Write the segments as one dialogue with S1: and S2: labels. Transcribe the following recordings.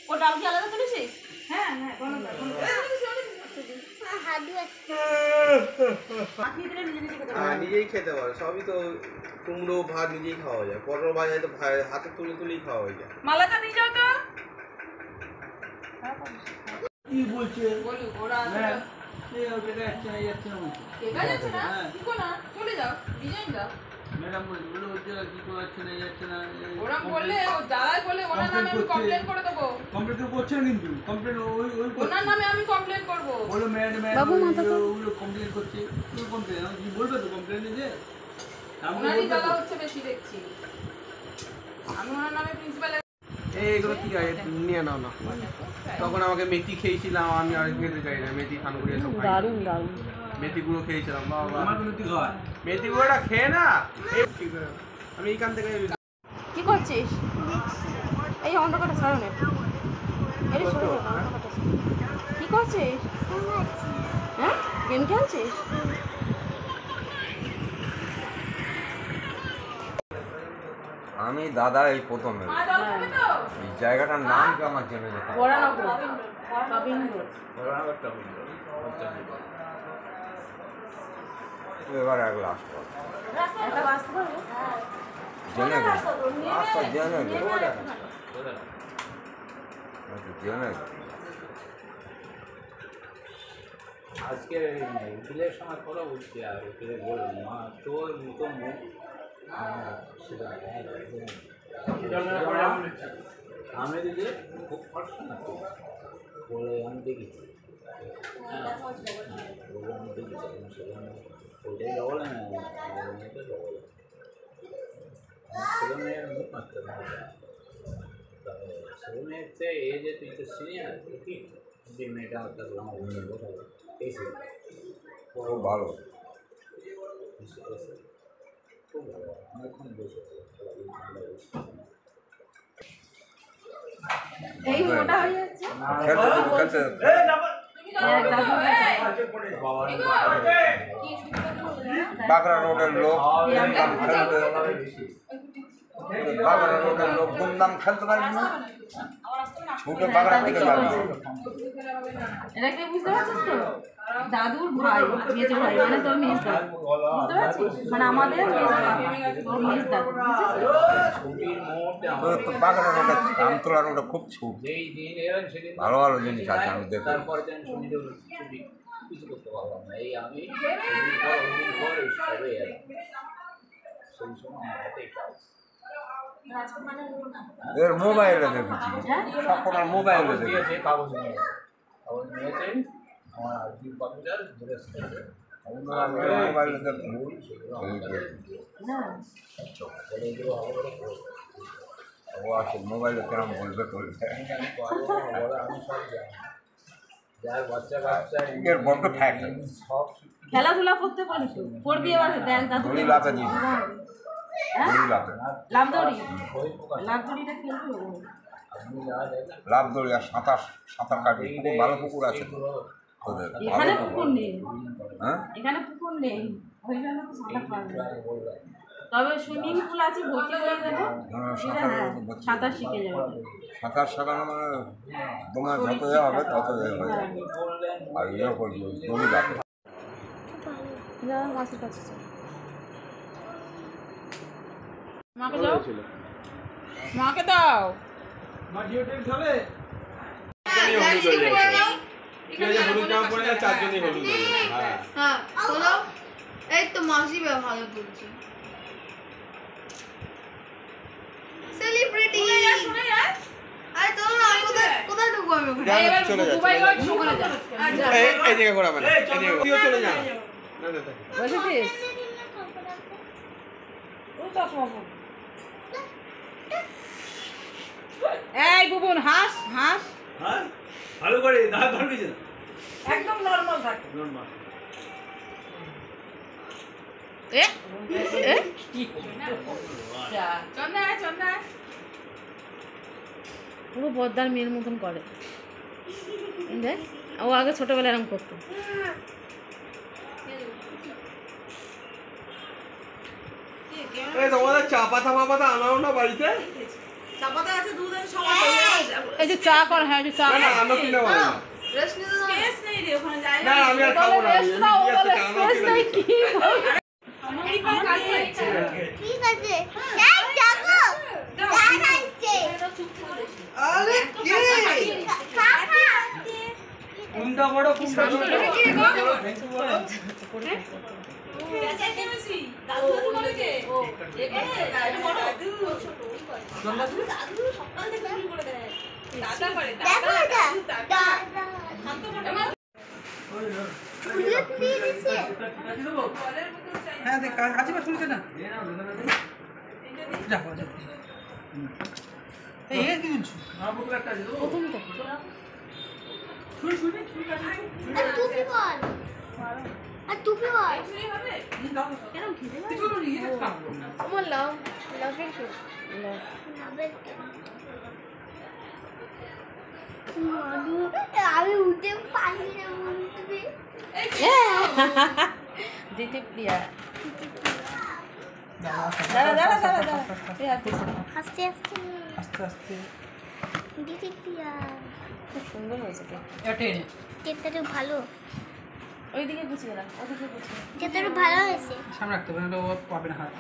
S1: ও ডাল কি আলাদা করেছিস?
S2: হ্যাঁ
S3: নিজেই খেতে পারো, সবই তো। কুমড়ো ভাত নিজেই খাওয়া যায়, পটল ভাজা তো হাতে তুলেই খাওয়া হয়ে যায়।
S1: মালাটা নিয়ে যাও তো।
S2: কি বলছে
S1: বলু ওরা চলে যাও, ডিজাইন দাও।
S2: ম্যাডাম বলে হচ্ছে কি করছে না যাচ্ছে না,
S1: ওরা বললে দাদাই বলে ওনার নামে আমি কমপ্লেন করে দেবো।
S2: কমপ্লেন তো করছেন, কিন্তু কমপ্লেন
S1: ওনার নামে আমি কমপ্লেন করব।
S2: বলো ম্যাডাম ওগুলো কমপ্লেন করছে, কি কমপ্লেন আমি কি বলবো তো কমপ্লেন দিতে?
S1: ওনারই জ্বালা হচ্ছে বেশি দেখছি। আমি ওনার নামে প্রিন্সিপাল
S3: এইগুলো কি গায়ে নিয়ে নাও না। তখন আমাকে মেথি খেয়েছিলাম, আমি আর খেতে চাই না মেথি খান করে এসব দারুণ দারুণ মেথি গুঁড়ো খেয়েছিলাম। বাবা আমার মেথি খাওয়া, মেথি গুঁড়োটা খেয়ে না আমি এইখান থেকে।
S1: কি করছিস? এই অন্ধকারটা ছাড়ো না, এই সরে যা অন্ধকারটা। কি করছিস? হ্যাঁ গেম খেলছিস?
S4: আমি দাদা এই প্রথম এই জায়গাটার নাম কি আমার জেনে যেতে হবে। এবার এক লাস্ট জেনে গেল রাস্তা জেনে গেল জেনে গেল।
S5: আজকে বিলের সময় কথা বলছি, আর ওকে বললাম মা তোর মতো মুখ আমি দিকে খুব ফর্সা না বলে আমি দেখেছি, বলে আমি দেখেছি সেখানে ওইটাই ডবল না মেয়েটা ডবল ছেলে মেয়ের মুখ মারতে ছেলে মেয়ের চেয়ে এই যে তুই তো সিনিয়র কি যে মেয়েটা আমার এই
S4: খুব ভালো
S5: খুব ভালো অনেকক্ষণ বসে
S1: এই মোটা হয়ে যাচ্ছে।
S4: বাগড়া রোডের লোক বাগড়া রোডের লোক দুমদাম খেলতে পারবি না, ছুটে বাগড়া থেকে যাবি।
S1: এটা কি বুঝতে পারছিস তো? দাদুর ভাই, মেজো ভাই, মানে তোর মেজ দাদু, বুঝতে পারছিস? মানে আমাদের তোর মেজ দাদু,
S4: বাগড়া রোডে আমতলা রোডে খুব ছুট, ভালো ভালো জিনিস আছে আমি দেখি।
S5: তারপরে কিছু করতে পারলাম না, এই আমি সেই সময় আমার হাতেই কাজ
S4: এর মোবাইলে দেখেছি, সকলের মোবাইলে দেখেছি।
S5: কাগজ নিয়েছে আমার আর্জি কম্পিউটার ঘুরে
S4: মোবাইলে দেখি ও আসে মোবাইলে কেমন বলবে করবে
S5: আমি সব জানি, যার বাচ্চা কাচ্চা
S4: এর বড্ড থাকে
S5: সব
S1: খেলাধুলা করতে পারিস, করবি এবার দেখ দাদু
S4: দড়ি লাফে দিবি, দড়ি লাফে
S1: লাভ দড়ি, লাভ দড়িটা খেলবি।
S4: লাভ দড়ি আর সাঁতার সাঁতার কাটবি, খুব ভালো পুকুর আছে তোদের,
S1: এখানে পুকুর নেই,
S4: হ্যাঁ
S1: এখানে পুকুর নেই, ওই জন্য তো সাঁতার পারবে না। তবে সুইমিং পুল আছে, ভর্তি করে দেবো, সাঁতার শিখে যাবে।
S4: সাঁতার শেখানো মানে তোমার যত এ হবে তত এ হবে, আর ইয়ে করবি দড়ি লাফে।
S1: মাছের কাছে মাকে দাও, মাকে দাও।
S6: এই তো মাসি ভালো করছে সেলিব্রিটি। আরে চলো না, কোথায় ঢুকবো আমি ওখানে?
S1: দুবাই গিয়ে ওখানে যা,
S3: এই দিকে ঘোরা মানে এই দিকে তুইও চলে যা।
S1: বুঝেছিস? এই বুবুন হাস হাস,
S2: হ্যাঁ ভালো করে দাঁত ধরবি না,
S1: একদম নরমাল থাকে,
S2: নরমাল।
S1: পুরো বদ্দার মেয়ের মতন করে দেখ। ও আগে ছোটবেলায় এরকম করতো।
S3: এই তোমাদের চা পাতা আনাও না বাড়িতে?
S1: এই যে চা কর, হ্যাঁ, এই যে চা
S3: না আনো কিনে বানা।
S6: রেস্ট নিতে দাও।
S3: না আমি আর খাবো না।
S1: রেস্ট নাও, বলে স্পেস নাই কি
S6: ঠিক আছে এই দেখো দেখাইছে
S2: আরে কে
S6: কাকা
S2: কোনটা বড় কোনটা ছোট
S6: দেখো এটা
S2: হ্যাঁ দেখ কাছে বা শুনছে না যা যা এই কি শুনছো
S1: প্রথমটা
S6: আর টুপি বল আর টুপি বল আমার লাভের কি আমি উঠে পারি না বলতে
S1: দিতে প্রিয়া দাঁড়া এই হাত দিছে।
S6: আস্তে আস্তে
S2: আস্তে আস্তে
S6: দিদি প্রিয়া
S1: খুব সুন্দর হয়েছে কেক।
S2: এটে
S6: কেকটা তো ভালো
S1: ওইদিকে গুছিয়ে রাখ, ওদিকে গুছিয়ে
S6: কেকটা তো ভালো হয়েছে
S2: সামনে রাখতে হবে না ও পাবে না হাত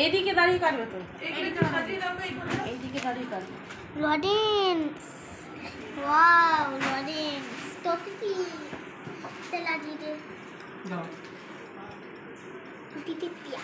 S1: এইদিকে দাঁড়িয়ে কাটবে তো, এইদিকে দাঁড়িয়ে কাটবে।
S6: লরেন্স ওয়াও লরেন্স টুপি তেলা দিদি
S2: দাও
S6: দিদি প্রিয়া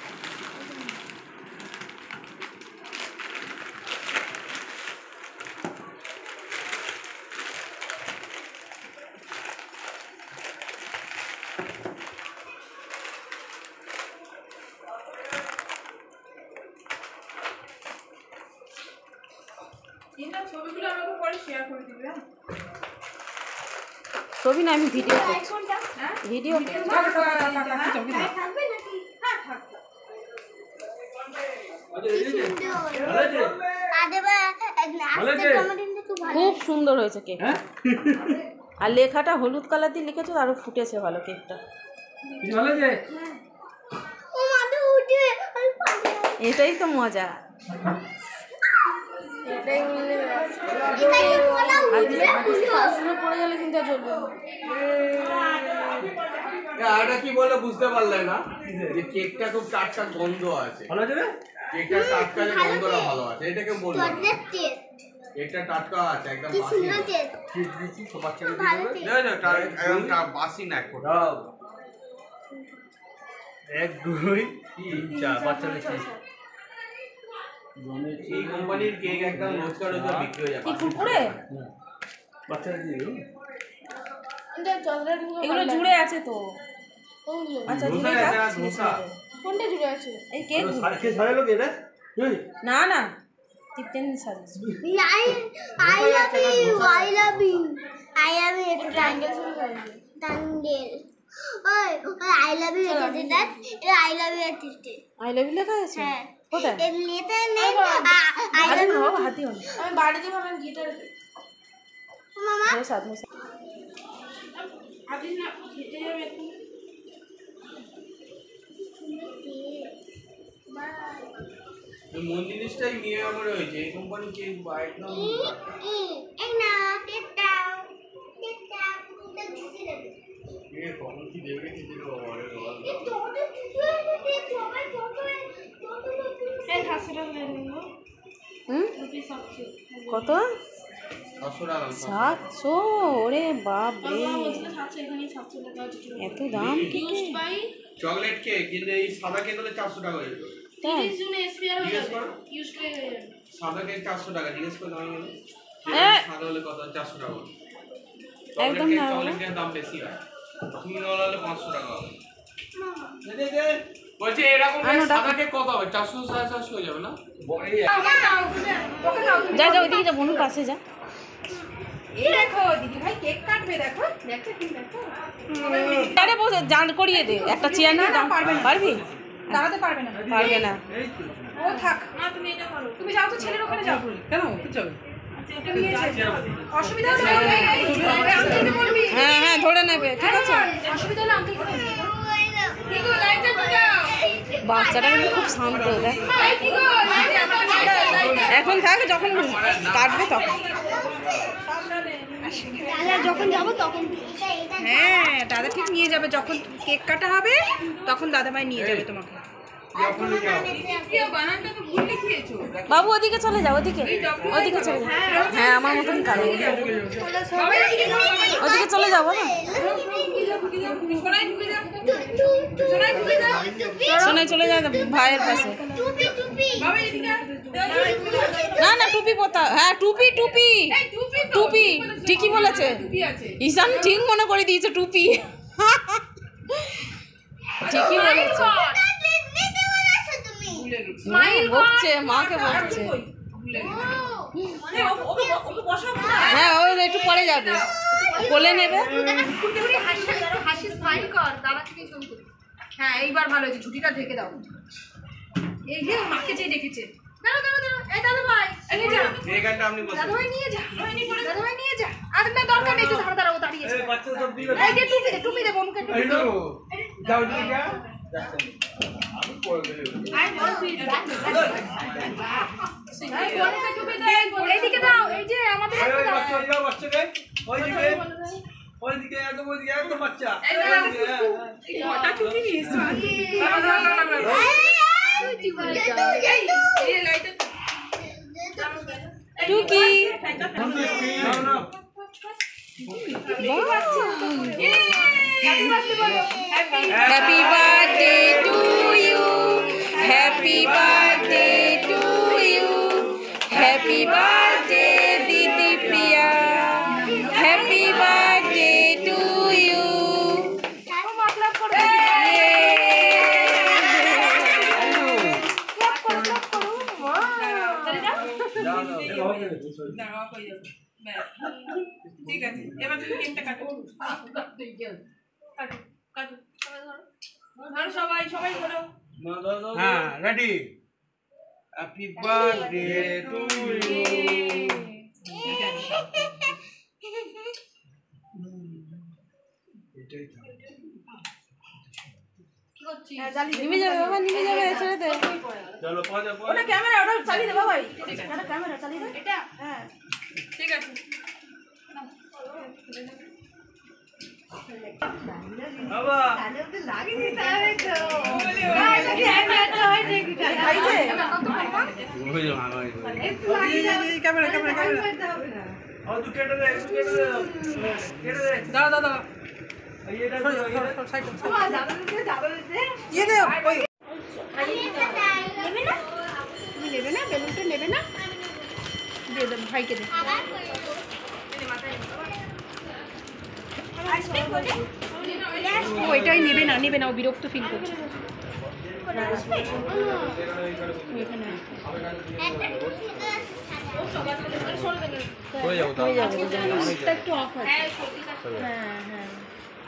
S1: ছবি না, আমি ভিডিও করছি, ভিডিও
S6: থাকবে নাকি
S1: খুব সুন্দর হয়েছে কেক। আর লেখাটা হলুদ কালার দিয়ে লিখেছো, আরো ফুটেছে ভালো কেকটা। এটাই তো মজা। পড়ে গেলে কিন্তু চলবে।
S3: এটা কি বলে বুঝতে পারলে না যে কেকটা খুব টাটকা গন্ধ আছে। ভালো আছে রে কেকটা, টাটকা যে গন্ধটা ভালো আছে। এটাকে বলবো কেকটা টাটকা আছে একদম বাসি না। ঠিক দিছি সব বাচ্চাদের দিবে না না একদম বাসি না একদম। এক দুই তিন চার বাচ্চাদের চাই। এই কোম্পানির কেক একদম রোজকার বিক্রি হয়ে যাবে।
S1: কি কুরকুরে?
S3: বাচ্চাদের দিয়ে
S1: এগুলো জুড়ে আছে তো। আচ্ছা জুড়ে
S3: ধোসা
S1: কোনটা জুড়ে আছে? এই কেক
S3: কে ছাড়ালো কে রে?
S1: না না টিপটেন সাজিস।
S6: I love you এটা ট্রায়াঙ্গেল ট্রায়াঙ্গেল ওই I love you এটা দেখ এটা I love you এটা
S1: আই লাভ ইউ লেখা আছে
S6: হ্যাঁ
S1: কোথায়?
S6: এর লেতে নেই I
S1: আরে
S6: love
S1: না
S6: you
S1: বাবা, হাতি হন। আমি বাড়ি দিয়ে ভাবলাম গিটার
S6: মামা
S1: ধোসা ধোসা। আদি না খেতে যাবে একটু।
S3: এই মন জিনিসটাই নিয়ে আমার হয়েছে এই কোম্পানি কেক বা একদম
S6: এই না টেটা এটা দিছি না
S3: এ কখন কি দেবে কি দিতে হবে
S6: এই তোতে তুই সবাই
S1: এই হাসিটা নিয়ে নিও। কত?
S3: 500 টাকা
S1: 700? ওরে বাপ রে, এত দাম কেকের?
S3: চকলেট কেক কিন্তু এই সাদা কেক হলে 400 টাকা হয়ে যেত। জিজ্ঞেস করো সাদা কেক 400 টাকা জিজ্ঞেস করে দাম হলো সাদা হলে কত 400 টাকা
S1: একদম না,
S3: চকলেট কেকের দাম বেশি হয় তুমি নলা হলে 500 টাকা হবে। দে দে বলছি এরকম সাদা কেক কত হবে 400 450 হয়ে যাবে না?
S1: যা যা ওইদিকে যা, বনুর পাশে যা। আরে বসে জান করিয়ে দে, একটা চেয়ার নিয়ে পারবি?
S7: দাঁড়াতে পারবে না,
S1: পারবে না।
S7: ও থাক না, তুমি এটা করো, তুমি যাও তো ছেলের ওখানে যাও।
S2: কেন কি চলে
S7: এটা নিয়েছে অসুবিধা হলে আঙ্কেলকে বলবি।
S1: হ্যাঁ হ্যাঁ ধরে নেবে, ঠিক আছে।
S7: অসুবিধা হলে আঙ্কেলকে বলবি। ঠিক আছে লাইটটা দাও।
S1: বাচ্চাটা কিন্তু খুব শান্ত দেখ। এখন থাক, যখন কাটবে তখন।
S6: যখন যাবো তখন
S7: হ্যাঁ দাদা ঠিক নিয়ে যাবে, যখন কেক কাটা হবে তখন দাদাভাই নিয়ে যাবে তোমাকে।
S1: বাবু ওদিকে চলে যাও, ওদিকে ওদিকে চলে যাও। হ্যাঁ আমার মতন কালো, ওদিকে চলে যাবো না। শোনে চলে যাও ভাইয়ের পাশে। না না টুপি পতা, হ্যাঁ টুপি টুপি টুপি ঠিকই বলেছে ঈশান, ঠিক মনে করে দিয়েছে টুপি। ঠিকই বলেছে, বকছে মাকে বকছে। হ্যাঁ ও একটু পরে যাবে, কোলে নেবে।
S7: হ্যাঁ এইবার ভালো হয়েছে, ছুটিটা ঢেকে দাও। এই যে মাকে যে ডেকেছে, দাঁড়াও দাঁড়াও দাঁড়াও, এই দাদাভাই নিয়ে যা,
S3: এই গানটা আপনি বলছেন।
S7: দাদাভাই নিয়ে যা, দাদাভাই নিয়ে যা। আর না দরকার নেই, একটু দাঁড়া দাঁড়াও, দাঁড়িয়েছে। এই যে টুপি দে, টুপি দে বোনকে, টুপি দে।
S3: যাও দিকে যা।
S7: এইদিকে দাও, এই যে আমাদের
S2: ওই বাচ্চা দাও, বাচ্চা দে। ওইদিকে একদম বাচ্চা।
S7: কটা টুপি নিয়েছো?
S1: টুকি
S2: নাও নাও।
S1: Happy birthday to you, happy birthday to you, happy birthday দিদি Priya, happy birthday to you.
S7: ঠিক আছে, এবার তুমি কেকটা কাটো। ধরো সবাই, সবাই ধরো।
S2: হ্যাঁ ready. Happy birthday to you.
S1: নিভে যাবে বাবা, নিভে যাবে, ছেড়ে দে।
S3: চলো পজা
S7: ওটা ক্যামেরা, ওটা চালিয়ে দে বাবাই। এটা ক্যামেরা চালিয়ে দে। এটা হ্যাঁ ঠিক আছে।
S2: বাবা
S7: ক্যামেরা ক্যামেরা ক্যামেরা
S2: আর তুই কেটে দে, কেটে দে, কেটে দে।
S7: দাঁড়া দাঁড়া দাঁড়া,
S2: এইটা
S7: সাইড দিয়ে দে। ওই তুমি নেবে না, বেলুনটা নেবে না, দিয়ে দে ভাইকে দে। ও এটাই নেবে না, নেবে না, ও বিরক্ত ফিল করছে।
S3: হয়ে যাবো তাহলে।
S7: একটু অফ আছে। হ্যাঁ হ্যাঁ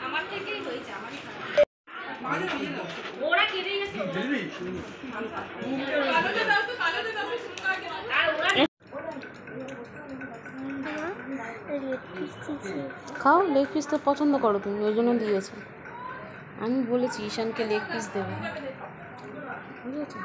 S1: আমার থেকেই হয়েছে, আমার
S7: ওরা কেটে গেছে।
S1: খাও, লেগ পিস তো পছন্দ করো তুমি, ওই জন্য দিয়েছে। আমি বলেছি ঈশানকে লেগ পিস দেবে, বুঝেছো?